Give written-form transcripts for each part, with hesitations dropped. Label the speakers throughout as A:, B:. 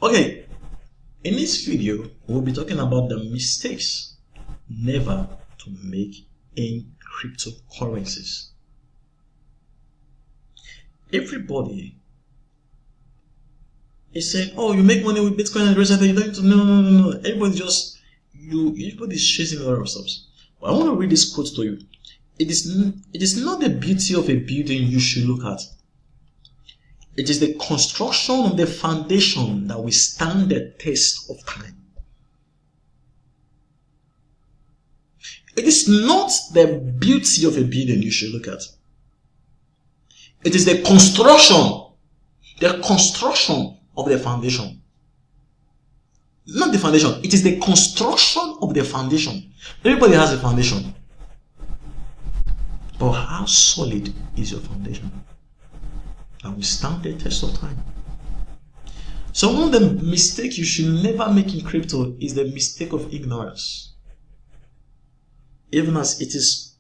A: Okay, in this video, we'll be talking about the mistakes never to make in cryptocurrencies. Everybody is saying, "Oh, you make money with Bitcoin and the rest of it." You don't. No. Everybody's chasing a lot of stuff. But I want to read this quote to you. It is not the beauty of a building you should look at. It is the construction of the foundation that will stand the test of time. It is not the beauty of a building you should look at. It is the construction of the foundation. Not the foundation, it is the construction of the foundation. Everybody has a foundation. But how solid is your foundation? And will stand the test of time. So one of the mistakes you should never make in crypto is the mistake of ignorance. Even as it is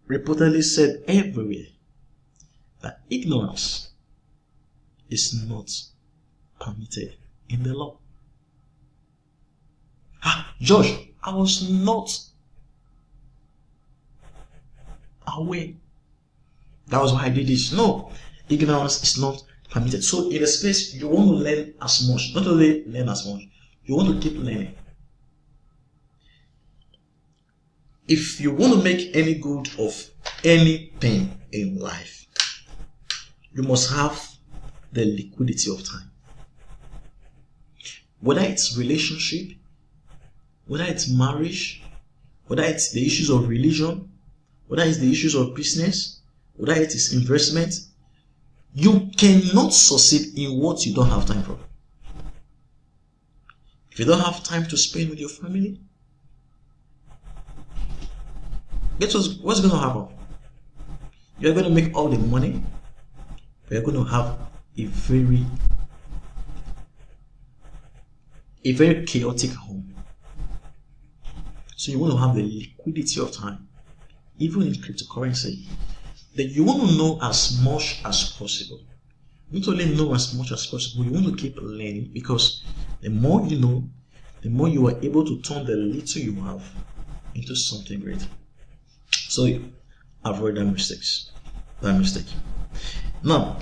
A: reportedly said everywhere that ignorance is not permitted in the law. Josh, I was not aware. That was why I did this. No. Ignorance is not permitted. So in a space, you want to learn as much. Not only learn as much, you want to keep learning. If you want to make any good of anything in life, you must have the liquidity of time. Whether it's relationship, whether it's marriage, whether it's the issues of religion, whether it's the issues of business, whether it is investment, you cannot succeed in what you don't have time for. If you don't have time to spend with your family, guess what's going to happen? You're going to make all the money, but you're going to have a very chaotic home. So you want to have the liquidity of time, even in cryptocurrency. That you want to know as much as possible. Not only know as much as possible, you want to keep learning, because the more you know, the more you are able to turn the little you have into something great. So avoid that mistake. Now,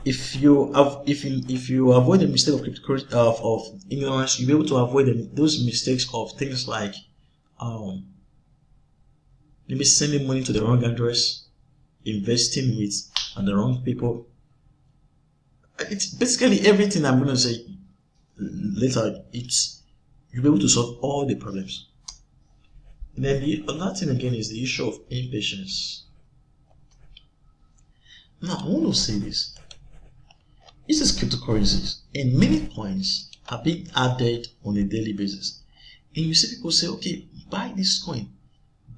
A: if you avoid the mistake of cryptocurrency of ignorance, you'll be able to avoid those mistakes of things like maybe sending money to the wrong address, investing with the wrong people. It's basically everything I'm going to say later. You'll be able to solve all the problems. And then the other thing again is the issue of impatience. Now I want to say this. This is cryptocurrencies, and many coins are being added on a daily basis. And you see people say, okay, buy this coin,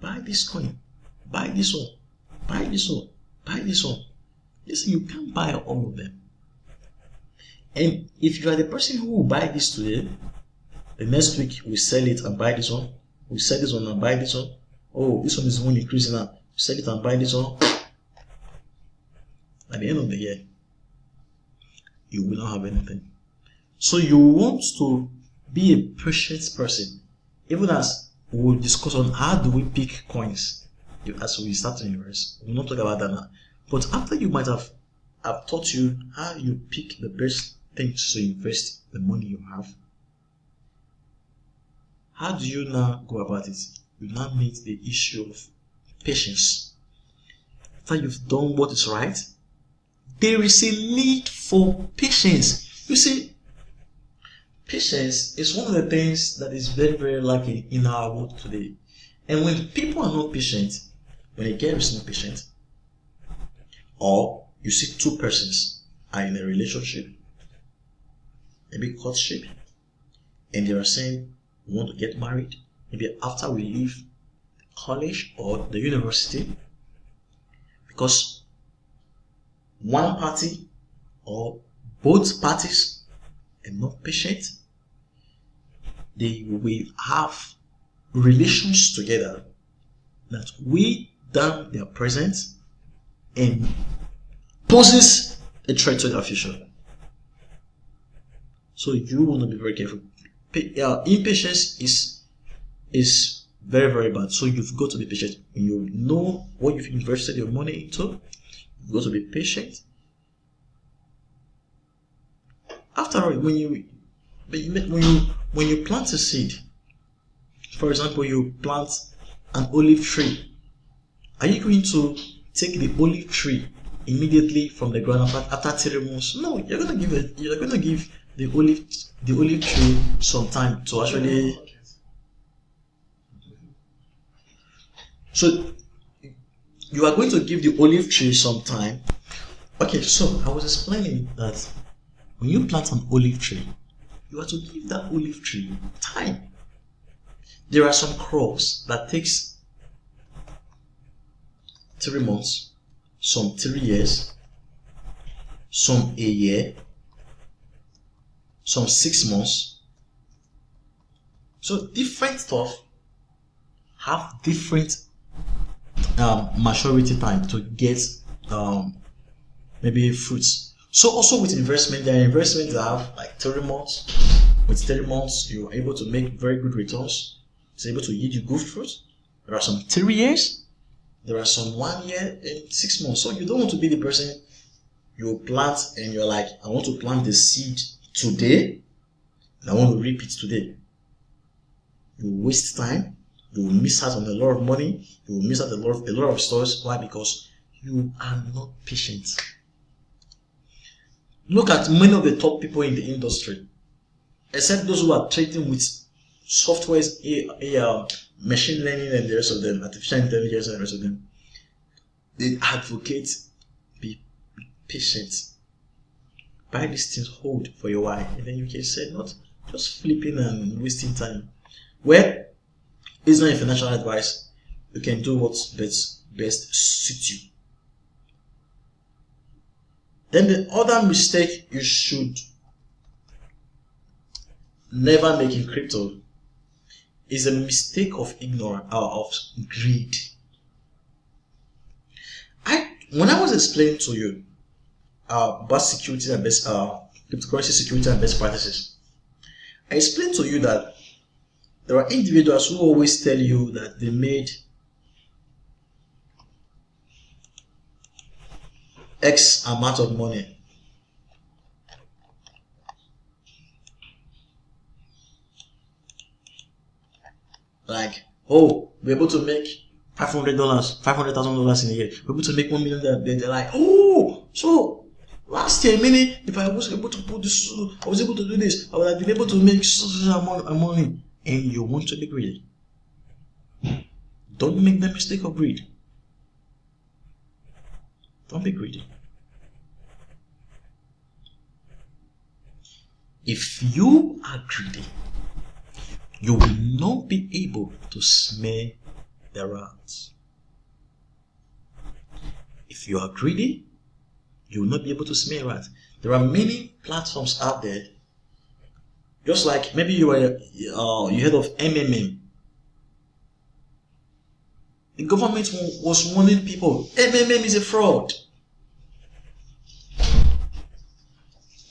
A: buy this coin, buy this one, buy this one, buy this one. Listen, you can't buy all of them. And if you are the person who will buy this today, the next week we sell it and buy this one, we sell this one and buy this one. Oh, this one is only increasing now. Sell it and buy this one. At the end of the year, you will not have anything. So you want to be a patient person. Even as we will discuss on how do we pick coins as we start to invest. We'll not talk about that now. But after you might have taught you how you pick the best things to invest the money you have, how do you now go about it? You now meet the issue of patience. After you've done what is right, there is a need for patience. You see, patience is one of the things that is very, very lacking in our world today. And when people are not patient, when a girl is not patient, or you see two persons are in a relationship, maybe courtship, and they are saying we want to get married, maybe after we leave college or the university, because one party or both parties are not patient, they will have relations together that weigh down their present and poses a threat to their future. So you want to be very careful. Impatience is very, very bad. So you've got to be patient. When you know what you've invested your money into, you've got to be patient. After all, when you plant a seed, for example, you plant an olive tree, are you going to take the olive tree immediately from the ground after 3 months? No, you're gonna give the olive tree some time to actually. So you are going to give the olive tree some time. Okay, so I was explaining that when you plant an olive tree, you are to give that olive tree time. There are some crops that takes 3 months, some 3 years, some a year, some 6 months. So different stuff have different maturity time to get maybe fruits. So also with investment, there are investments that have like 3 months. With 3 months, you are able to make very good returns. It's able to yield you good fruit. There are some 3 years. There are some 1 year and 6 months. So you don't want to be the person you plant and you're like, I want to plant the seed today and I want to reap it today. You waste time. You will miss out on a lot of money. You will miss out a lot of stores. Why? Because you are not patient. Look at many of the top people in the industry, except those who are trading with softwares, machine learning and the rest of them, artificial intelligence and the rest of them. They advocate be patient. Buy these things, hold for your while, and then you can say not just flipping and wasting time. Well, it's not a financial advice. You can do what's best suits you. Then the other mistake you should never make in crypto is a mistake of ignorance or of greed. When I was explaining to you about security and best cryptocurrency security and best practices, I explained to you that there are individuals who always tell you that they made X amount of money. Like, oh, we're able to make $500, $500,000 in a year. We're able to make $1 million. They're like, oh, so last year, meaning if I was able to put this, I was able to do this, I would have been able to make such amount of money. And you want to be greedy. Don't make the mistake of greed. Don't be greedy. If you are greedy, you will not be able to smell the rats. If you are greedy, you will not be able to smell rats. There are many platforms out there. Just like maybe you heard of MMM. The government was warning people, MMM is a fraud.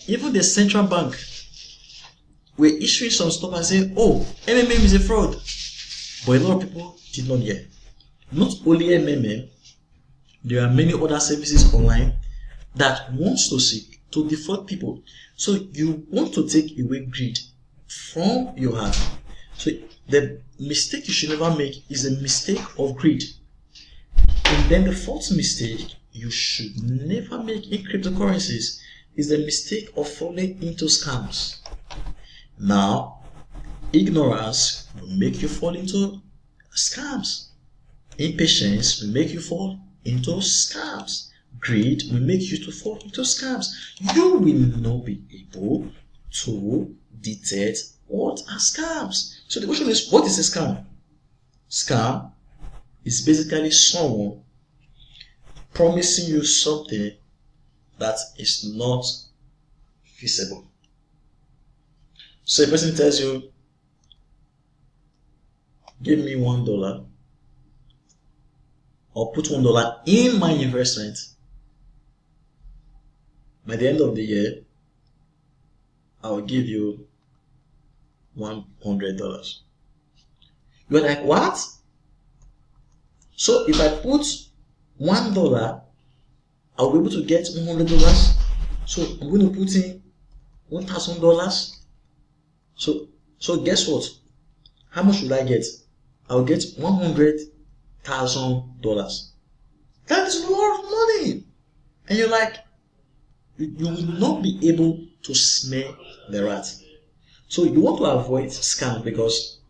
A: Even the central bank were issuing some stuff and saying, oh, MMM is a fraud. But a lot of people did not hear. Not only MMM, there are many other services online that wants to seek to defraud people. So you want to take away greed from your heart. So the mistake you should never make is a mistake of greed. And then the fourth mistake you should never make in cryptocurrencies is the mistake of falling into scams. Now, ignorance will make you fall into scams. Impatience will make you fall into scams. Greed will make you to fall into scams. You will not be able to detect what are scams. So the question is, what is a scam? Scam is basically someone promising you something that is not feasible. So a person tells you, give me $1 or put $1 in my investment. By the end of the year, I'll give you $100. You're like, what? So if I put $1, I'll be able to get $100. So I'm going to put in $1,000. So guess what? How much will I get? I'll get $100,000. That is a lot of money. And you're like, you will not be able to smell the rat. So you want to avoid scam because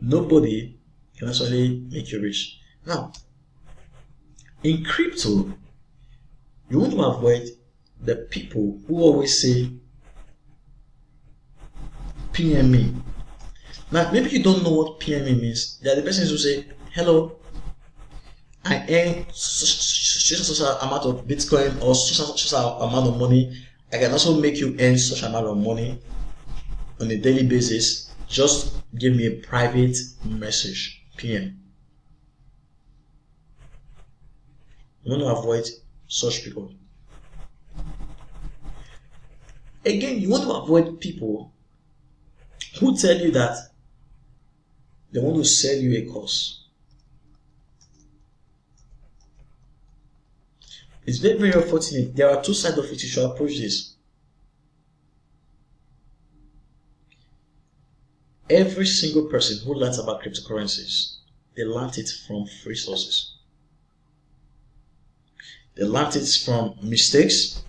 A: nobody can actually make you rich. Now, in crypto, you want to avoid the people who always say, PM me. Now, maybe you don't know what PME means. They are the persons who say, hello, I earn such amount of Bitcoin or such amount of money. I can also make you earn such amount of money on a daily basis. Just give me a private message, PM. You want to avoid such people. Again, you want to avoid people who tell you that they want to sell you a course. It's very, very unfortunate. There are two sides of it. You should approach this. Every single person who learns about cryptocurrencies, they learned it from free sources. They learned it from mistakes,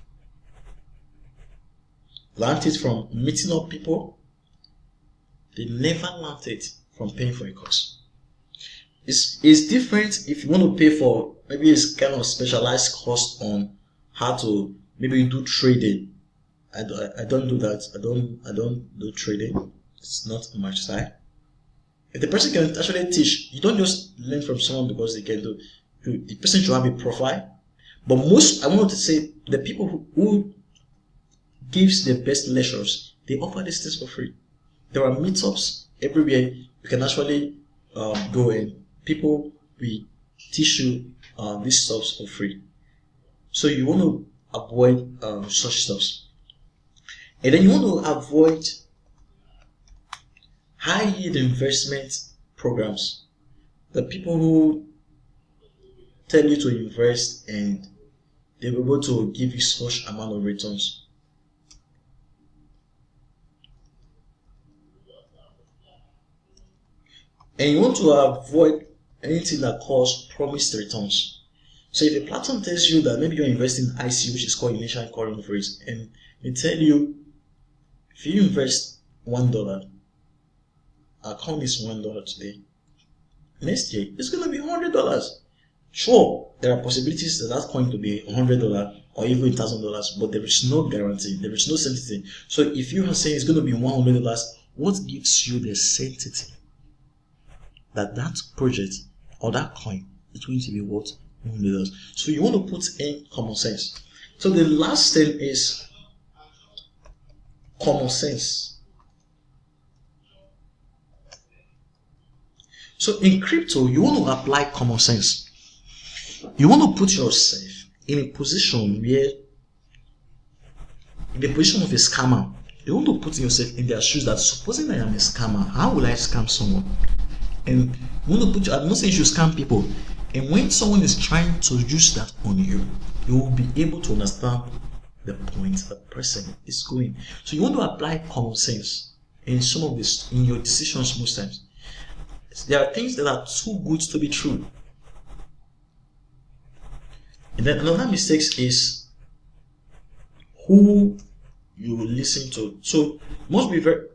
A: learned it from meeting up people. They never learned it from paying for a course. It's different if you want to pay for maybe it's kind of specialized course on how to maybe do trading. I don't do that. I don't do trading. It's not my style. If the person can actually teach, you don't just learn from someone because they can do. The person should have a profile. But I want to say the people who gives the best lectures, they offer these things for free. There are meetups everywhere. You can actually go and people will teach you these stuff for free. So you want to avoid such stuff. And then you want to avoid high yield investment programs. The people who tell you to invest and they're able to give you such amount of returns. And you want to avoid anything that calls promised returns. So if a platform tells you that maybe you're investing in IC, which is called initial current phrase, and they tell you if you invest $1, our coin is $1 today, next year it's going to be $100. Sure, there are possibilities that coin to be $100 or even $1,000, but there is no guarantee, there is no certainty. So if you are saying it's going to be $100, what gives you the certainty that that project or that coin is going to be worth $100? So you want to put in common sense. So the last thing is common sense. So in crypto, you want to apply common sense. You want to put yourself in a position where, in the position of a scammer, you want to put yourself in their shoes that supposing I am a scammer, how will I scam someone? And you want to put, I'm not saying you should scam people. And when someone is trying to use that on you, you will be able to understand the point the person is going. So you want to apply common sense in some of this, in your decisions most times. There are things that are too good to be true. And then another mistake is who you listen to. So you must be very,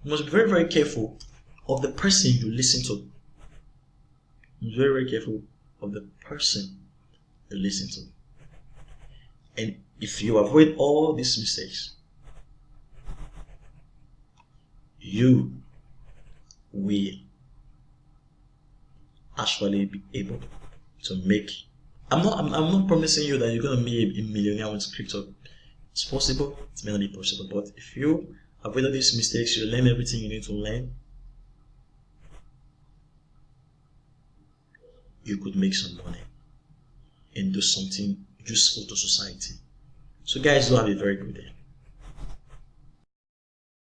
A: very careful of the person you listen to. Very, very careful of the person you listen to. And if you avoid all these mistakes, you will actually be able to make. I'm not promising you that you're gonna be a millionaire with crypto. It's possible, it may not be possible, but if you avoid all these mistakes, you learn everything you need to learn, you could make some money and do something useful to society. So guys, do have a very good day.